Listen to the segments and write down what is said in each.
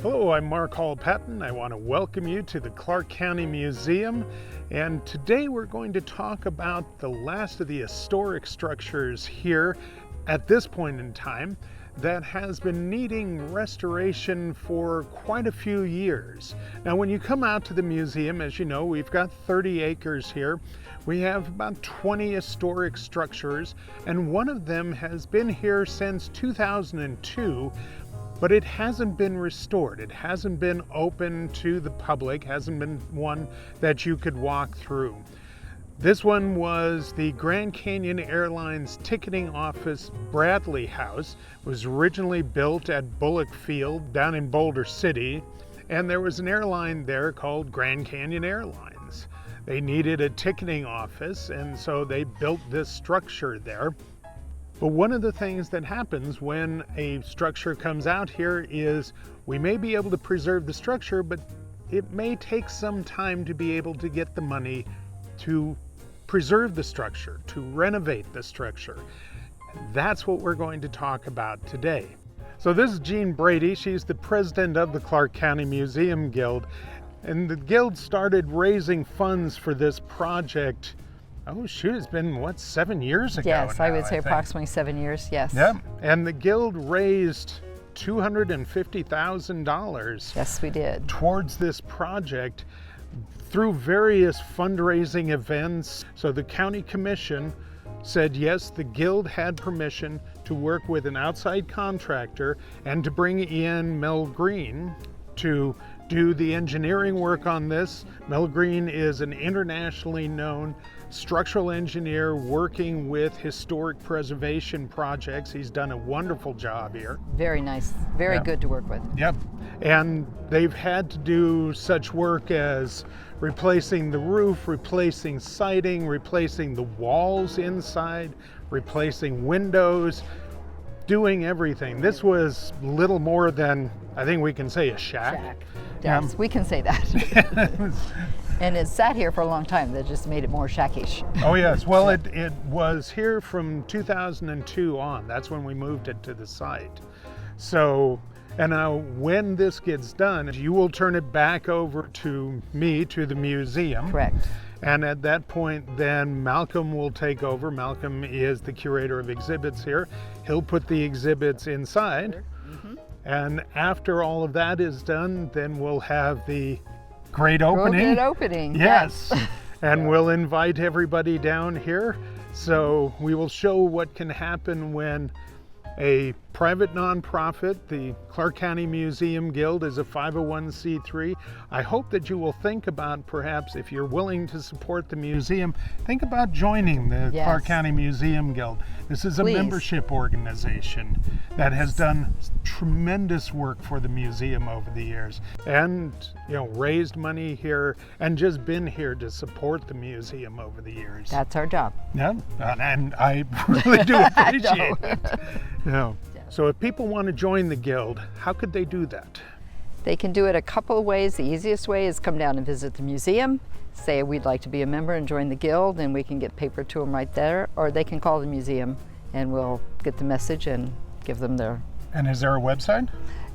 Hello, I'm Mark Hall-Patton. I want to welcome you to the Clark County Museum, and today we're going to talk about the last of the historic structures here at this point in time that has been needing restoration for quite a few years. Now, when you come out to the museum, as you know, we've got 30 acres here. We have about 20 historic structures, and one of them has been here since 2002, but it hasn't been restored. It hasn't been open to the public, hasn't been one that you could walk through. This one was the Grand Canyon Airlines ticketing office Bradley House. It was originally built at Bullock Field down in Boulder City, and there was an airline there called Grand Canyon Airlines. They needed a ticketing office, and so they built this structure there. But one of the things that happens when a structure comes out here is we may be able to preserve the structure, but it may take some time to be able to get the money to preserve the structure, to renovate the structure. That's what we're going to talk about today. So this is Jean Brady. She's the president of the Clark County Museum Guild. And the Guild started raising funds for this project, oh shoot, it's been, what, 7 years ago? Yes, now, I would say approximately 7 years, yes. Yep, and the Guild raised $250,000. Yes, we did. Towards this project through various fundraising events. So the county commission said yes, the Guild had permission to work with an outside contractor and to bring in Mel Green to do the engineering work on this. Mel Green is an internationally known structural engineer working with historic preservation projects. He's done a wonderful job here. Very nice, very good to work with. Yep, and they've had to do such work as replacing the roof, replacing siding, replacing the walls inside, replacing windows, doing everything. This was little more than, I think we can say, a shack. Yes, we can say that. And it sat here for a long time. That just made it more shackish. Oh yes, well it was here from 2002 on. That's when we moved it to the site. So, and now when this gets done, you will turn it back over to me, to the museum. Correct. And at that point, then Malcolm will take over. Malcolm is the curator of exhibits here. He'll put the exhibits inside. And after all of that is done, then we'll have the great opening. Grand opening. Yes. And we'll invite everybody down here. So we will show what can happen when a private nonprofit, the Clark County Museum Guild, is a 501c3. I hope that you will think about, perhaps, if you're willing to support the museum, think about joining the Clark County Museum Guild. This is a membership organization that has done tremendous work for the museum over the years, and raised money here and just been here to support the museum over the years. That's our job. Yeah, and I really do appreciate it. So if people want to join the Guild, how could they do that? They can do it a couple of ways. The easiest way is come down and visit the museum, say we'd like to be a member and join the Guild, and we can get paper to them right there, or they can call the museum and we'll get the message and give them their... And is there a website?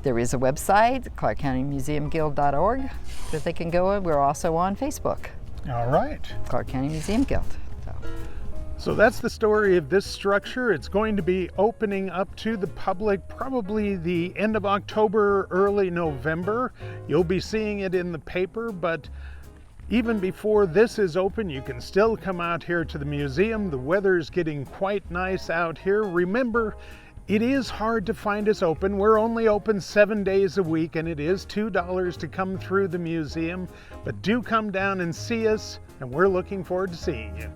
There is a website, ClarkCountyNmuseumGuild.org, that they can go in. We're also on Facebook. All right. Clark County Museum Guild. So that's the story of this structure. It's going to be opening up to the public probably the end of October, early November. You'll be seeing it in the paper, but even before this is open, you can still come out here to the museum. The weather's getting quite nice out here. Remember, it is hard to find us open. We're only open 7 days a week, and it is $2 to come through the museum. But do come down and see us, and we're looking forward to seeing you.